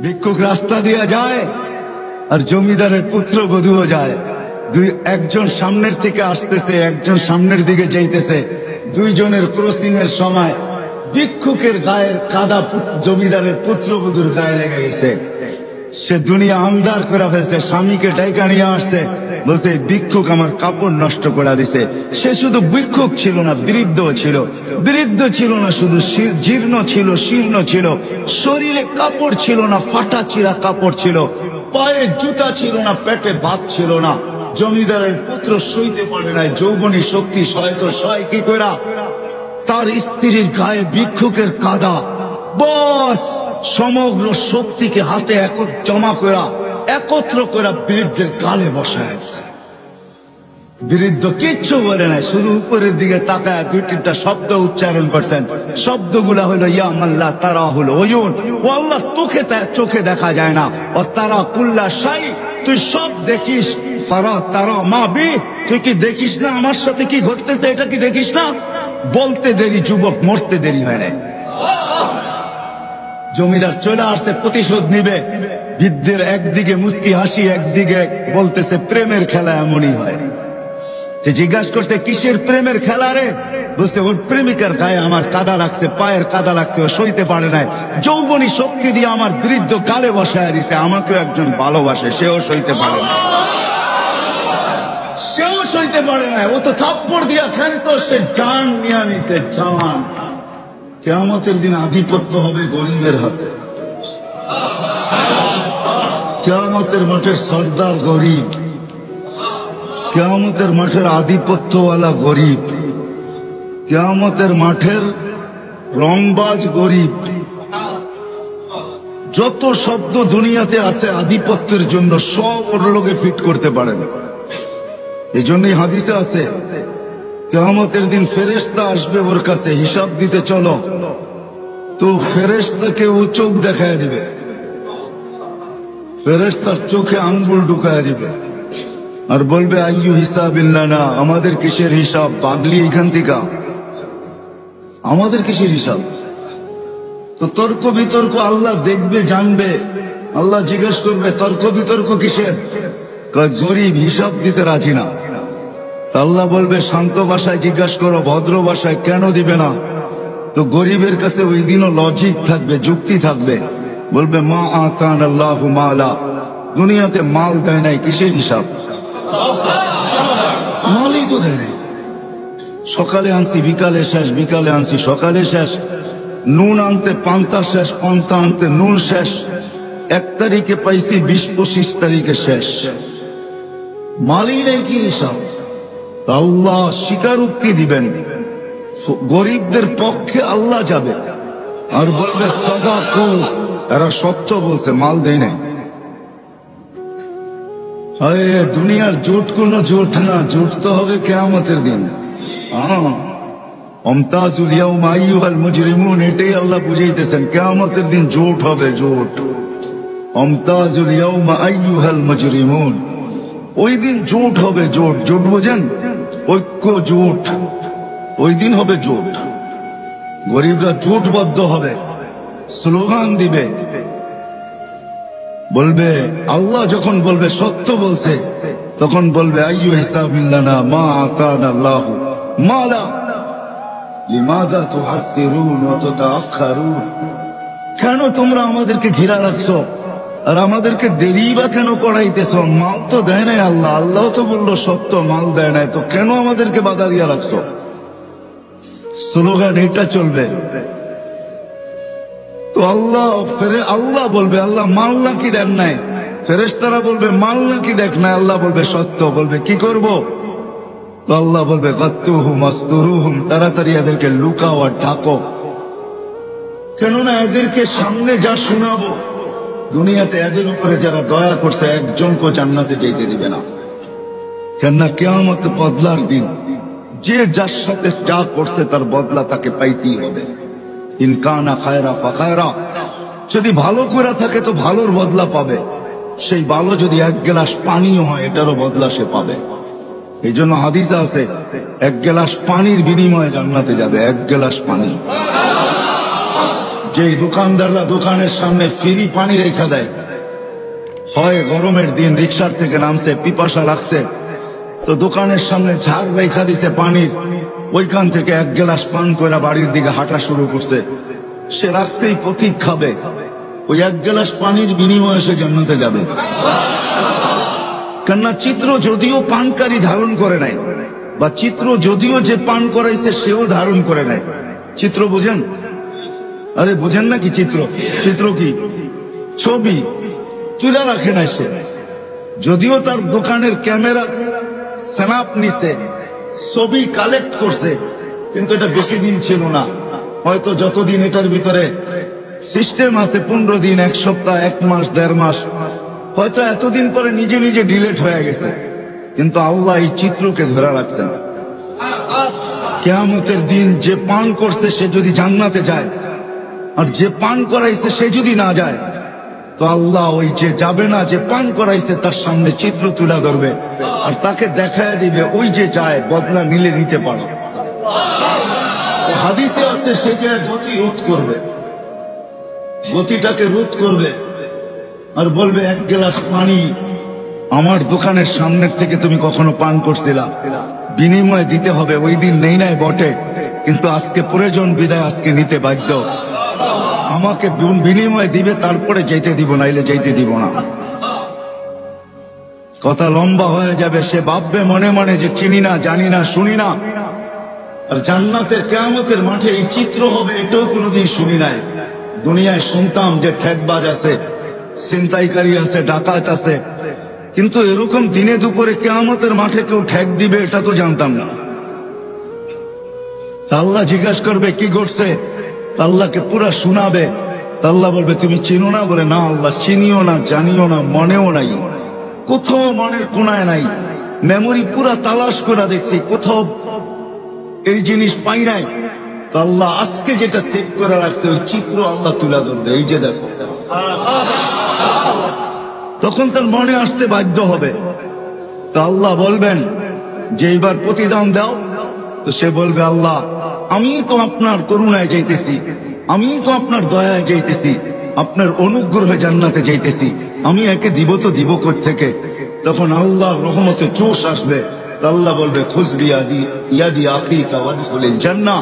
ভিক্ষুক রাস্তা দিয়ে যায় আর জমিদারের পুত্রবধূও যায়। একজন সামনের থেকে আসতেছে, একজন সামনের দিকে যাইতেছে। দুইজনের ক্রসিং এর সময় ভিক্ষুকের গায়ের কাদা জমিদারের পুত্রবধূর গায়ে লেগে গেছে। সে দুনিয়া আন্ধার করে ফেলছে, স্বামীকে ডাইকা নিয়ে আসছে, বলছে ভিক্ষুক আমার কাপড় নষ্ট করে দিছে। সে শুধু ভিক্ষুক ছিল না, বৃদ্ধ ছিল। বৃদ্ধ ছিল না শুধু, জীর্ণ ছিল, শীর্ণ ছিল, শরীরে কাপড় ছিল না, ফাটা চিরা কাপড় ছিল, পায়ে জুতা ছিল না, পেটে ভাত ছিল না। জমিদারের পুত্র সইতে পারে নাই, যৌবনী শক্তি সহায়তা সহায় কি করা তার স্ত্রীর গায়ে ভিক্ষুকের কাদা, বস সমগ্র শক্তিকে হাতে জমা করা একত্র করা বৃদ্ধের গালে বসায়। বৃদ্ধ কিচ্ছু বলে নাই, শুধু উপরের দিকে তাকায় দুই তিনটা শব্দ উচ্চারণ করছেন। শব্দগুলা হলো ইয়া মাল্লা তারা হলো ওয়ুন, ও আল্লাহ চোখে দেখা যায় না, ও তারা কুল্লা শাই তুই সব দেখিস, ফারা তারা মা বি তুই কি দেখিস না আমার সাথে কি ঘটতেছে, এটা কি দেখিস না? বলতে দেরি যুবক, মরতে দেরি হয় না। জমিদার চলে আসছে, প্রতিশোধ নিবে। বৃদ্ধের একদিকে মুস্কি হাসি, একদিকে বলতেছে প্রেমের খেলা এমনই হয়। জিজ্ঞাসা করছে কিসের প্রেমের খেলা রে? বলছে ওর প্রেমিকার গায়ে আমার কাদা লাগছে, পায়ের কাদা লাগছে, ও সইতে পারে নাই। যৌবনী শক্তি দিয়ে আমার বৃদ্ধ গালে বসায় দিছে। আমাকেও একজন ভালোবাসে, সেও সইতে পারে না, সেও সইতে পারে না। ও তো থাপ্পড় দিয়া খেলতো, সে জান নিয়ে নিছে, জান। কিয়ামতের দিন আধিপত্য হবে গরিবের হাতে। কিয়ামতের মাঠের সর্দার গরিব, কিয়ামতের মাঠের আধিপত্যওয়ালা গরিব, কিয়ামতের মাঠের রংবাজ গরিব। যত শব্দ দুনিয়াতে আছে আধিপত্যের জন্য, সব ওর লোকে ফিট করতে পারেন। এই জন্যই হাদিসে আছে কিয়ামতের দিন ফেরেশতা আসবে ওর কাছে হিসাব দিতে, চলো তো ফেরেশতাকে ও চোখ দেখায় দিবে, ফেরেশতার চোখে আঙ্গুল ঢুকায় দিবে আর বলবে আইয়ু হিসাবিল্লাহ, না আমাদের কিসের হিসাব, পাগলি এখান থেকে, আমাদের কিসের হিসাব? তো তর্ক বিতর্ক আল্লাহ দেখবে, জানবে। আল্লাহ জিজ্ঞেস করবে তর্ক বিতর্ক কিসের? গরিব হিসাব দিতে রাজি না। আল্লাহ বলবে শান্ত ভাষায় জিজ্ঞাসা করো, ভদ্র ভাষায়, কেন দিবে না? তো গরিবের কাছে ওই দিনও লজিক থাকবে, যুক্তি থাকবে। বলবে মা আতান আল্লাহু মালা, দুনিয়াতে মাল দেয় নাই, কিসের হিসাব? মালই তো দেয় নাই। সকালে আনছি বিকালে শেষ, বিকালে আনছি সকালে শেষ। নুন আনতে পান্তা শেষ, পান্তা আনতে নুন শেষ। 1 তারিখে পাইছি, 20-25 তারিখে শেষ। মালই নেই, কি হিসাব? আল্লাহ স্বীকারোক্তি দিবেন, গরিবদের পক্ষে আল্লাহ যাবে আর বলবে সাদাকু, এরা সত্য বলছে, মাল দেয় নাই। দুনিয়ার জোট কোন জোট না, জোট তো হবে কিয়ামতের দিন। অমতাজুল ইয়াউমা আইয়ুহাল মুজরিমুন, এটাই আল্লাহ বুঝাইতেছেন, কিয়ামতের দিন জোট হবে, জোট। অমতাজুল ইয়াউমা আইয়ুহাল মুজরিমুন, ওই দিন জোট হবে, জোট। জোট বোঝেন? ঐক্য, জোট। ওই দিন হবে জোট, গরিবরা জোটবদ্ধ হবে, স্লোগান দিবে, বলবে আল্লাহ যখন বলবে সত্য বলছে, তখন বলবে আইয়ু হিসাবিল্লানা মা আতানা আল্লাহু মালা লিমাযা তুহাসসিরুন ওয়া তাতাআখারুন, কেন তোমরা আমাদেরকে ঘিরা রাখছো আর আমাদেরকে দেরি বা কেন করাইতেছো? মাল তো দেয় নাই আল্লাহ, আল্লাহ তো বললো সত্য, মাল দেয় নাই, তো কেন আমাদেরকে বাধা দিয়া রাখছো? স্লোগান এটা চলবে। তো আল্লাহ বলবে আল্লাহ মাল নাকি দেন নাই? ফেরেশতারা বলবে মাল নাকি দেখ নাই? আল্লাহ বলবে সত্য। বলবে কি করব? তো আল্লাহ বলবে গাত্তুহুম আস্তুরুহুম, তাড়াতাড়ি এদেরকে লুকাও আর ঢাকো, কেননা এদেরকে সামনে যা শোনাবো, দুনিয়াতে এদের উপরে যারা দয়া করছে একজনকে জান্নাতে যেতে দিবে না। কেননা কিয়ামত বদলার দিন, যে যার সাথে যা করছে তার বদলা তাকে পাইতেই হবে। ইনকানা খায়রা ফাখায়রা, যদি ভালো করে থাকে তো ভালোর বদলা পাবে। সেই ভালো যদি 1 গ্লাস পানিও হয়, এটারও বদলা সে পাবে। এই জন্য হাদিসে আছে 1 গ্লাস পানির বিনিময়ে জান্নাতে যাবে, 1 গ্লাস পানি। যেই দোকানদাররা দোকানের সামনে ফ্রি পানি রেখা দেয়, হয় গরমের দিন রিক্সার থেকে নামছে, পিপাসা লাগছে, তো দোকানের সামনে ঝাড় রেখা দিছে পানির, ওইখান থেকে এক গ্লাস পান করে বাড়ির দিকে হাঁটা শুরু করছে। সে রাখছেই পথিক খাবে, ওই এক গ্লাস পানির বিনিময়ে সে জান্নাতে যাবে। কেননা চিত্র যদিও পানকারী ধারণ করে নাই, বা চিত্র যদিও যে পান করাইছে সেও ধারণ করে নাই। চিত্র বুঝেন? আরে বুঝেন নাকি? চিত্র চিত্র কি? ছবি তুলে রাখে নাই সে, যদিও তার দোকানের ক্যামেরা স্ন্যাপ নিছে, ছবি কালেক্ট করছে, কিন্তু এটা বেশি দিন ছিল না। হয়তো যতদিন এটার ভিতরে সিস্টেম আছে, 15 দিন, 1 সপ্তাহ, 1 মাস, 1.5 মাস, হয়তো এতদিন পরে নিজে নিজে ডিলেট হয়ে গেছে। কিন্তু আল্লাহ এই চিত্রকে ধরে রাখছেন। কিয়ামতের দিন যে পান করছে সে যদি জান্নাতে যায়, আর যে পান করাইছে সে যদি না যায়, তো আল্লাহ ওই যে যাবে না, যে পান করাইছে তার সামনে চিত্র তুলে ধরবে, আর তাকে দেখায় দিবে ওই যে যায় বদলা নিলে নিতে পারো। হাদিসে আছে সে যে গতি রোধ করবে, গতিটাকে রোধ করবে, আর বলবে 1 গ্লাস পানি আমার দোকানের সামনের থেকে তুমি কখনো পান করছিলা, বিনিময় দিতে হবে। ওই দিন নেই নাই বটে, কিন্তু আজকে প্রয়োজন বিদায় আজকে নিতে বাধ্য। আমাকে বিনিময় দিবে, তারপরে যেতে দিব, নাইলে যেতে দিব না। কথা লম্বা হয়ে যাবে। সে ভাববে মনে মনে যে চিনি না, জানি না, শুনি না। আর জান্নাতের কিয়ামতের মাঠে এই চিত্র হবে, এটাও কোনোদিন শুনি নাই। দুনিয়ায় শুনতাম যে ঠেকবাজ আছে, ছিনতাইকারী আছে, ডাকাত আছে, কিন্তু এরকম দিনে দুপুরে কিয়ামতের মাঠে কেউ ঠেক দিবে এটা তো জানতাম না। আল্লাহ জিজ্ঞাসা করবে কি ঘটছে, আল্লাহকে পুরা শোনাবে। আল্লাহ বলবে তুমি চিনো না? বলে না আল্লাহ, চিনিও না, জানিও না, মনেও নাই, কোথাও মনের কোনায় নাই। মেমোরি পুরা তালাশ করে দেখছি, কোথাও এই জিনিস পাই নাই। তো আল্লাহ আজকে যেটা সেভ করে রাখছে ওই চিত্র আল্লাহ তুলে ধরবে, এই যে দেখো। তখন তার মনে আসতে বাধ্য হবে। তো আল্লাহ বলবেন যে এইবার প্রতিদান দাও। তো সে বলবে আল্লাহ আমি তো আপনার করুণায় যাইতেছি, আমি তো আপনার দয়ায় যাইতেছি, আপনার অনুগ্রহে জান্নাতে যাইতেছি, আমি একে দিব তো দিব কোত্থেকে? তখন আল্লাহর রহমতে জোশ আসবে। তো আল্লাহ বলবে খুজবি ইয়াদি আখিকা ওয়াদখুলিল জান্নাহ,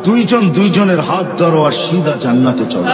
দুইজন দুইজনের হাত ধরো আর সিধা জান্নাতে চলো।